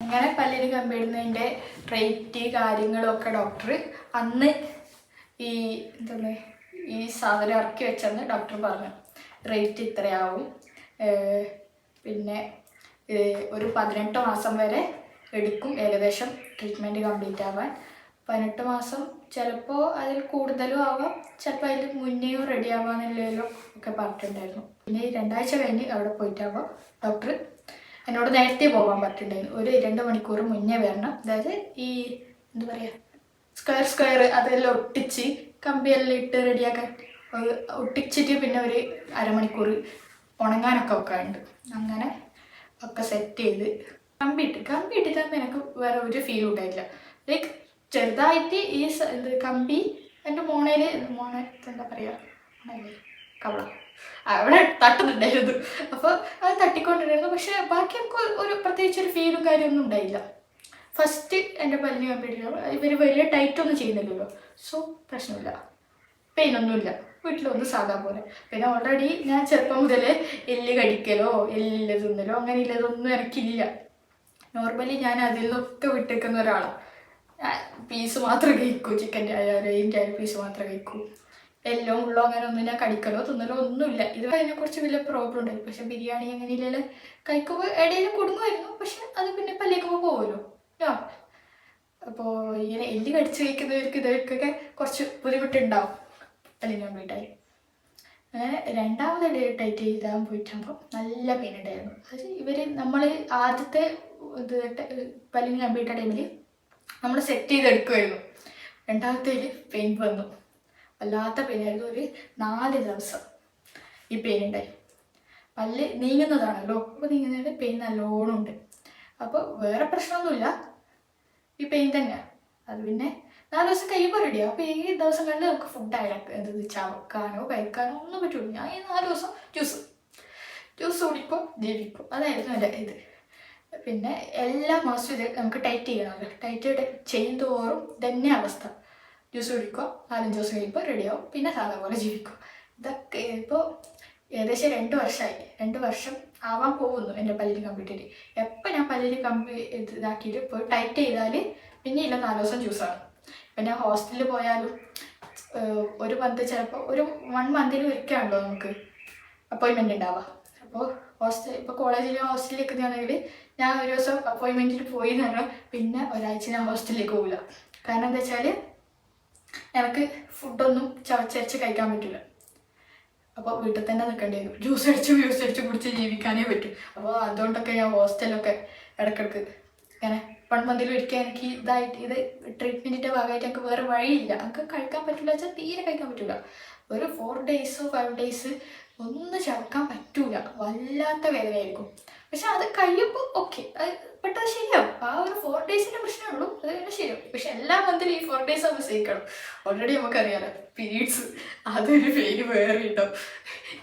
അങ്ങനെ പല്ലിന് കമ്പിടുന്നതിൻ്റെ റേറ്റ് കാര്യങ്ങളൊക്കെ ഡോക്ടർ അന്ന് ഈ എന്താണ് ഈ സാധനം ഇറക്കി വെച്ചെന്ന് ഡോക്ടർ പറഞ്ഞു. റേറ്റ് ഇത്രയാവും, പിന്നെ ഒരു 18 മാസം വരെ എടുക്കും ഏകദേശം ട്രീറ്റ്മെൻറ്റ് കംപ്ലീറ്റ് ആവാൻ. 18 മാസം ചിലപ്പോൾ അതിൽ കൂടുതലും ആവാം, ചിലപ്പോൾ അതിൽ മുന്നേയും റെഡി ആവാമെന്നുള്ളതിലോ ഒക്കെ പറഞ്ഞിട്ടുണ്ടായിരുന്നു. പിന്നെ 2 ആഴ്ച കഴിഞ്ഞ് അവിടെ പോയിട്ടാകുമ്പോൾ ഡോക്ടർ എന്നോട് നേരത്തെ പോകാൻ പറഞ്ഞിട്ടുണ്ടായിരുന്നു. ഒരു 2 മണിക്കൂർ മുന്നേ വരണം. അതായത് ഈ എന്താ പറയുക സ്ക്വയർ അതെല്ലാം ഒട്ടിച്ച് കമ്പിയെല്ലാം ഇട്ട് റെഡിയാക്കാൻ ഒട്ടിച്ചിട്ട് പിന്നെ ഒരു അരമണിക്കൂർ ഉണങ്ങാനൊക്കെ വെക്കാറുണ്ട്. അങ്ങനെ ഒക്കെ സെറ്റ് ചെയ്ത് കമ്പിയിട്ടിട്ടാകുമ്പോൾ എനിക്ക് വേറെ ഒരു ഫീലും ഉണ്ടായില്ല. ലൈക്ക് ചെറുതായിട്ട് ഈ കമ്പി എൻ്റെ മോണെ എന്താ പറയുക കവള അവിടെ തട്ടുന്നുണ്ടായിരുന്നു. അപ്പോൾ അത് തട്ടിക്കൊണ്ടിരുന്നു. പക്ഷെ ബാക്കി നമുക്ക് ഒരു പ്രത്യേകിച്ചൊരു ഫീലും കാര്യമൊന്നും ഉണ്ടായില്ല. ഫസ്റ്റ് എൻ്റെ പല്ലിന് കമ്പിയിട്ടില്ല. ഇവർ വലിയ ടൈറ്റൊന്നും ചെയ്യുന്നില്ലല്ലോ, സോ പ്രശ്നമില്ല, പെയിനൊന്നുമില്ല. വീട്ടിലൊന്നും സാധാ പോലെ. പിന്നെ ഓൾറെഡി ഞാൻ ചെറുപ്പം മുതലേ എല്ല് കടിക്കലോ എല്ലില്ല തിന്നലോ അങ്ങനെ ഇല്ലതൊന്നും എനിക്കില്ല. നോർമലി ഞാൻ അതിൽ നിന്നൊക്കെ വിട്ടേക്കുന്ന ഒരാളാണ്. പീസ് മാത്രമേ കഴിക്കൂ, ചിക്കൻ്റെ ആയാലും അതിൻ്റെ ആയാലും പീസ് മാത്രമേ കഴിക്കൂ. എല്ലാം ഉള്ളോ അങ്ങനെ ഒന്നും ഞാൻ കടിക്കലോ തിന്നലോ ഒന്നുമില്ല. ഇത് അതിനെക്കുറിച്ച് വലിയ പ്രോബ്ലം ഉണ്ടായി. പക്ഷെ ബിരിയാണി അങ്ങനെ ഇല്ലല്ലോ, കഴിക്കുമ്പോൾ ഇടയിൽ കുടുങ്ങുമായിരുന്നു. പക്ഷെ അത് പിന്നെ പല്ലേക്കുമ്പോൾ പോകുമല്ലോ. അപ്പോൾ ഇങ്ങനെ എല്ല് കടിച്ച് കഴിക്കുന്നവർക്ക് ഇതൊക്കെ കുറച്ച് ബുദ്ധിമുട്ടുണ്ടാവും പല്ലിന് കംപ്ലീറ്റായി. അങ്ങനെ രണ്ടാമത് ടൈറ്റ് ചെയ്താൽ പോയിട്ടാകുമ്പോൾ നല്ല പെയിൻ ഉണ്ടായിരുന്നു. അത് നമ്മൾ ആദ്യത്തെ ഇത് പല്ലിന് കംപ്ലീറ്റ ടൈമിൽ നമ്മൾ സെറ്റ് ചെയ്തെടുക്കുമായിരുന്നു. രണ്ടാമത്തേൽ പെയിൻ വന്നു, വല്ലാത്ത പെയിനായിരുന്നു. ഒരു 4 ദിവസം ഈ പെയിൻ ഉണ്ടായി. പല്ല് നീങ്ങുന്നതാണല്ലോ, അപ്പോൾ നീങ്ങുന്നതിൻ്റെ പെയിൻ നല്ലോണം ഉണ്ട്. അപ്പോൾ വേറെ പ്രശ്നമൊന്നുമില്ല, ഈ പെയിൻ തന്നെയാണ്. അത് പിന്നെ 4 ദിവസം കഴിയുമ്പോൾ റെഡിയാവും. അപ്പോൾ ഈ ദിവസങ്ങളിൽ നമുക്ക് ഫുഡ് ചവക്കാനോ കഴിക്കാനോ ഒന്നും പറ്റുള്ളൂ. ഞാൻ ഈ 4 ദിവസം ജ്യൂസ് കുടിക്കും, ജീവിക്കും. അതായിരുന്നു എൻ്റെ ഇത്. പിന്നെ എല്ലാ മാസവും ഇത് നമുക്ക് ടൈറ്റ് ചെയ്യണമല്ലോ. ടൈറ്റ് ചെയ്യുന്തോറും തന്നെ അവസ്ഥ. ജ്യൂസ് കുടിക്കുക, 4-5 ദിവസം കഴിയുമ്പോൾ റെഡിയാവും, പിന്നെ സാധാ പോലെ ജീവിക്കും. ഇതൊക്കെ ഇപ്പോൾ ഏകദേശം 2 വർഷമായി. 2 വർഷം ആവാൻ പോകുന്നു എൻ്റെ പല്ലിന് കംപ്ലീറ്റ്. എപ്പോൾ ഞാൻ പല്ലിന് ഇതാക്കിയിട്ട് ഇപ്പോൾ ടൈറ്റ് ചെയ്താൽ പിന്നെ ഇല്ല 4 ദിവസം ജ്യൂസാണ്. പിന്നെ ഹോസ്റ്റലിൽ പോയാലും ഒരു മന്ത് ചിലപ്പോൾ ഒരു 1 മന്തിൽ ഒരിക്കലാണല്ലോ നമുക്ക് അപ്പോയിൻമെൻ്റ് ഉണ്ടാവുക. അപ്പോൾ ഇപ്പോൾ കോളേജിൽ ഹോസ്റ്റലിലേക്ക് നിൽക്കുകയാണെങ്കിൽ ഞാൻ ഒരു ദിവസം അപ്പോയിൻമെൻറ്റിൽ പോയി എന്ന് പറഞ്ഞാൽ പിന്നെ ഒരാഴ്ച ഞാൻ ഹോസ്റ്റലിലേക്ക് പോകില്ല. കാരണം എന്താ വെച്ചാൽ എനിക്ക് ഫുഡൊന്നും ചവച്ചരച്ച് കഴിക്കാൻ പറ്റില്ല. അപ്പോൾ വീട്ടിൽ തന്നെ നിൽക്കേണ്ടി വരും. ജ്യൂസ് അടിച്ച് കുടിച്ച് ജീവിക്കാനേ പറ്റും. അപ്പോൾ അതുകൊണ്ടൊക്കെ ഞാൻ ഹോസ്റ്റലൊക്കെ ഇടയ്ക്കിടയ്ക്ക് ഇങ്ങനെ 1 മന്തിൽ ഒരിക്കൽ എനിക്ക് ഇത് ട്രീറ്റ്മെൻറ്റിൻ്റെ ഭാഗമായിട്ട് എനിക്ക് വേറെ വഴിയില്ല. എനിക്ക് കഴിക്കാൻ പറ്റില്ല വെച്ചാൽ തീരെ കഴിക്കാൻ പറ്റില്ല. ഒരു 4 ഡേയ്സോ 5 ഡേയ്സ് ഒന്നും ചവക്കാൻ പറ്റൂല, വല്ലാത്ത വേദനയായിരിക്കും. പക്ഷെ അത് കഴിയുമ്പോൾ ഓക്കെ, അത് പെട്ടെന്ന് ശരിയാവും. ആ ഒരു 4 ഡേയ്സിൻ്റെ പ്രശ്നമേ ഉള്ളൂ, അത് തന്നെ ശരിയാവും. പക്ഷെ എല്ലാ മന്തിലും ഈ 4 ഡേയ്സ് നമ്മൾ സഹിക്കണം. ഓൾറെഡി നമുക്കറിയാലോ പീരീഡ്സ്, അതൊരു പെയിന് വേറെ ഉണ്ടാവും,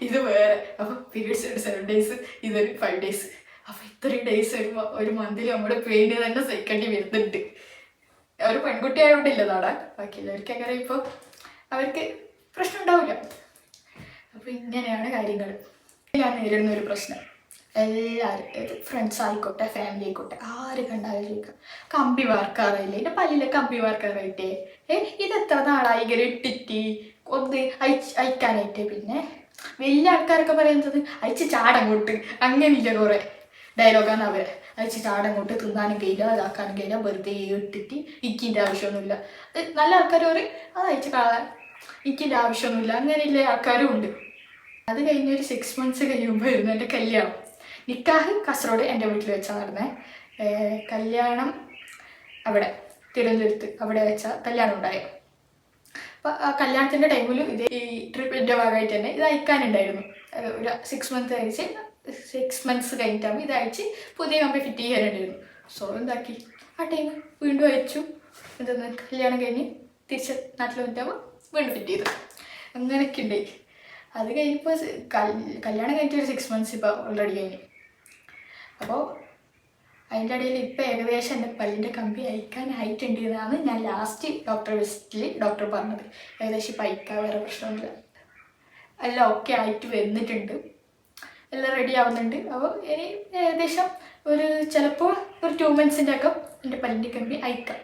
ഇത് വേറെ. അപ്പോൾ പീരീഡ്സ് ഒരു 7 ഡേയ്സ്, ഇതൊരു 5 ഡേയ്സ്. അപ്പോൾ ഇത്രയും ഡേയ്സ് വരുമ്പോൾ ഒരു മന്തിൽ നമ്മുടെ പെയിന് തന്നെ സഹിക്കേണ്ടി വരുന്നുണ്ട്. ഒരു പെൺകുട്ടി ആയതുകൊണ്ടില്ല നാടാ, ബാക്കിയുള്ളവർക്ക് അങ്ങനെ ഇപ്പോൾ അവർക്ക് പ്രശ്നം ഉണ്ടാവില്ല. അപ്പോൾ ഇങ്ങനെയാണ് കാര്യങ്ങൾ. ഞാൻ നേരിടുന്ന ഒരു പ്രശ്നം എല്ലാവരും, ഫ്രണ്ട്സ് ആയിക്കോട്ടെ ഫാമിലി ആയിക്കോട്ടെ, ആര് കണ്ടാലും ചോദിക്കാം കമ്പി വാർക്കാറായില്ലേ, എൻ്റെ പല്ലിലെ കമ്പി വാർക്കാറായിട്ടേ, ഇതെത്ര നാളായി ഇങ്ങനെ ഇട്ടിട്ട് ഒന്ന് അയക്കാനായിട്ട്. പിന്നെ വലിയ ആൾക്കാരൊക്കെ പറയുന്നത് അയച്ച് ചാടങ്ങോട്ട്, അങ്ങനെയില്ല കുറേ ഡയലോഗാണ് അവർ. അയച്ച് ചാടങ്ങോട്ട്, തിന്നാനും കഴിയില്ല, ഇതാക്കാനും കഴിയില്ല, വെറുതെ ഇട്ടിട്ട് ഇക്കിൻ്റെ ആവശ്യമൊന്നുമില്ല. നല്ല ആൾക്കാർ പറയും അത് അയച്ച് കളയാൻ ഇക്കിൻ്റെ ആവശ്യമൊന്നുമില്ല, അങ്ങനെയുള്ള ആൾക്കാരും ഉണ്ട്. അത് കഴിഞ്ഞ് ഒരു 6 months കഴിയുമ്പോൾ വരുന്നു എൻ്റെ കല്യാണം. നിക്കാഹ് കാസർഗോഡ് എൻ്റെ വീട്ടിൽ വെച്ചാൽ നടന്നേ. കല്യാണം അവിടെ തിരുവനന്തപുരത്ത് അവിടെ വെച്ചാൽ കല്യാണം ഉണ്ടായത്. അപ്പോൾ ആ കല്യാണത്തിൻ്റെ ടൈമിലും ഇത് ഈ ട്രിപ്പിൻ്റെ ഭാഗമായിട്ട് തന്നെ ഇത് അയക്കാനുണ്ടായിരുന്നു. ഒരു 6 months കഴിച്ച് 6 months കഴിഞ്ഞിട്ടാകുമ്പോൾ ഇത് അയച്ച് പുതിയ കമ്പി ഫിറ്റ് ചെയ്യാനുണ്ടായിരുന്നു. സോ എന്താക്കി ആ ടൈം വീണ്ടും അയച്ചു. എന്തെന്ന് കല്യാണം കഴിഞ്ഞ് തിരിച്ച് നാട്ടിൽ വന്നിട്ടാകുമ്പോൾ വീണ്ടും ഫിറ്റ് ചെയ്തു. അങ്ങനെയൊക്കെ ഉണ്ട്. അത് കഴിഞ്ഞപ്പോൾ കല്യാണം കഴിഞ്ഞിട്ട് ഒരു 6 months ഇപ്പോൾ ഓൾറെഡി കഴിഞ്ഞു. അപ്പോൾ അതിൻ്റെ ഇടയിൽ ഇപ്പോൾ ഏകദേശം എൻ്റെ പല്ലിൻ്റെ കമ്പി അയക്കാനായിട്ടുണ്ട് എന്നാണ് ഞാൻ ലാസ്റ്റ് ഡോക്ടർ വിസിറ്റിൽ ഡോക്ടർ പറഞ്ഞത്. ഏകദേശം ഇപ്പോൾ അയക്കാൻ വേറെ പ്രശ്നമൊന്നുമില്ല, എല്ലാം ഓക്കെ ആയിട്ട് വന്നിട്ടുണ്ട്, എല്ലാം റെഡി ആവുന്നുണ്ട്. അപ്പോൾ ഇനി ഏകദേശം ചിലപ്പോൾ ഒരു 2 monthsൻ്റെ ഒക്കെ എൻ്റെ പല്ലിൻ്റെ കമ്പി അയക്കാം.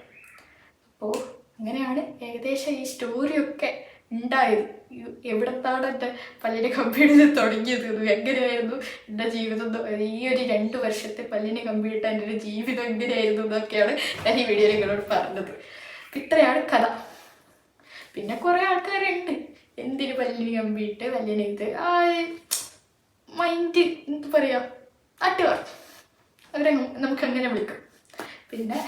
അപ്പോൾ അങ്ങനെയാണ് ഏകദേശം ഈ സ്റ്റോറിയൊക്കെ ഉണ്ടായത്. എവിടത്താണ് എൻ്റെ പല്ലിൻ്റെ കമ്പിയിടൽ തുടങ്ങിയത്, എങ്ങനെയായിരുന്നു എൻ്റെ ജീവിതം, ഈ ഒരു 2 വർഷത്തെ പല്ലിന് കമ്പിയിട്ട എൻ്റെ ഒരു ജീവിതം എങ്ങനെയായിരുന്നു എന്നൊക്കെയാണ് ഞാൻ ഈ വീഡിയോയിൽ നിങ്ങളോട് പറഞ്ഞത്. ഇത്രയാണ് കഥ. പിന്നെ കുറേ ആൾക്കാരുണ്ട് എന്തിന് പല്ലിന് കമ്പിയിട്ട് പല്ലിന് ഇത് മൈൻഡ് എന്താ പറയുക നാട്ടുകാർ, അവരെ നമുക്കങ്ങനെ വിളിക്കും. പിന്നെ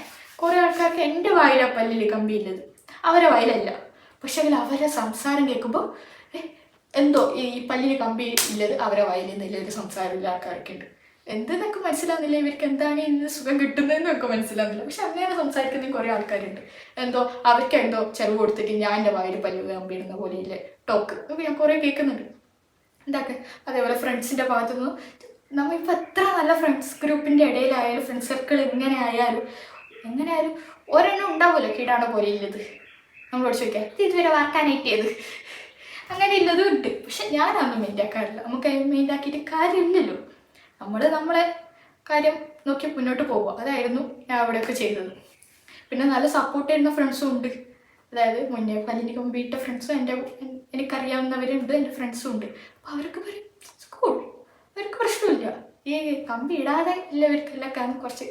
കുറേ ആൾക്കാർക്ക് എൻ്റെ വായിലാണ് പല്ലിൽ കമ്പിയില്ലത്, അവരെ വായിലല്ല. പക്ഷെ അവരെ സംസാരം കേൾക്കുമ്പോൾ എന്തോ ഈ പല്ലിന് കമ്പി ഇല്ലത് അവരെ വായിൽ നിന്നുള്ളൊരു സംസാരമില്ല ആൾക്കാർക്ക് ഉണ്ട്. എന്തെന്നൊക്കെ മനസ്സിലാവുന്നില്ല, ഇവർക്ക് എന്താണ് ഇന്ന് സുഖം കിട്ടുന്നതെന്നൊക്കെ മനസ്സിലാവുന്നില്ല. പക്ഷെ അങ്ങനെ സംസാരിക്കുന്ന കുറേ ആൾക്കാരുണ്ട്. അവർക്ക് ചെലവ് കൊടുത്തിട്ട് ഞാൻ എൻ്റെ വായിൽ പല്ല് കമ്പി ഇടുന്ന പോലെ ഇല്ലേ ടോക്ക് ഒക്കെ ഞാൻ കുറേ കേൾക്കുന്നുണ്ട്. അതേപോലെ ഫ്രണ്ട്സിൻ്റെ ഭാഗത്തുനിന്ന് നമ്മളിപ്പോൾ എത്ര നല്ല ഫ്രണ്ട്സ് ഗ്രൂപ്പിൻ്റെ ഇടയിലായാലും ഫ്രണ്ട്സ് സർക്കിൾ എങ്ങനെ ആയാലും ഒരെണ്ണം ഉണ്ടാവുമല്ലോ കീടാണ് പോലെ ഇല്ലത്. നമ്മളോട് ചോദിക്കാം ഇത് ഇതുവരെ വർക്കാനായിട്ട് ചെയ്ത് അങ്ങനെ ഇല്ലതും ഉണ്ട്. പക്ഷെ ഞാനതൊന്നും മെയിൻ്റാക്കാറില്ല. നമുക്ക് മെയിൻ്റാക്കിയിട്ട് കാര്യമില്ലല്ലോ. നമ്മളെ കാര്യം നോക്കി മുന്നോട്ട് പോവുക. അതായിരുന്നു ഞാൻ അവിടെയൊക്കെ ചെയ്തത്. പിന്നെ നല്ല സപ്പോർട്ട് ചെയ്യുന്ന ഫ്രണ്ട്സും ഉണ്ട്. അതായത് മുന്നേ പല്ലിന് കമ്പിയിട്ട ഫ്രണ്ട്സും എനിക്കറിയാവുന്നവരുണ്ട്, എൻ്റെ ഫ്രണ്ട്സും ഉണ്ട്. അപ്പോൾ അവർക്ക് പറയും സ്കൂൾ അവർക്ക് പ്രശ്നമില്ല. ഈ കമ്പി ഇടാതെ ഉള്ളവർക്കെല്ലാം കുറച്ച്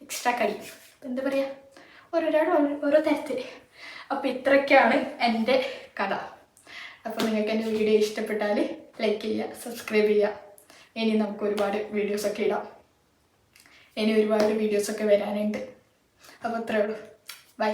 എക്സ്ട്രാ കഴിയും. എന്താ പറയുക, ഓരോ തരത്തിൽ. അപ്പോൾ ഇത്രയൊക്കെയാണ് എൻ്റെ കഥ. അപ്പോൾ നിങ്ങൾക്ക് എൻ്റെ വീഡിയോ ഇഷ്ടപ്പെട്ടാൽ ലൈക്ക് ചെയ്യുക, സബ്സ്ക്രൈബ് ചെയ്യുക. ഇനി നമുക്ക് ഒരുപാട് വീഡിയോസൊക്കെ ഇടാം. ഇനി ഒരുപാട് വീഡിയോസൊക്കെ വരാനുണ്ട്. അപ്പോൾ അത്രയേ ഉള്ളൂ. ബൈ.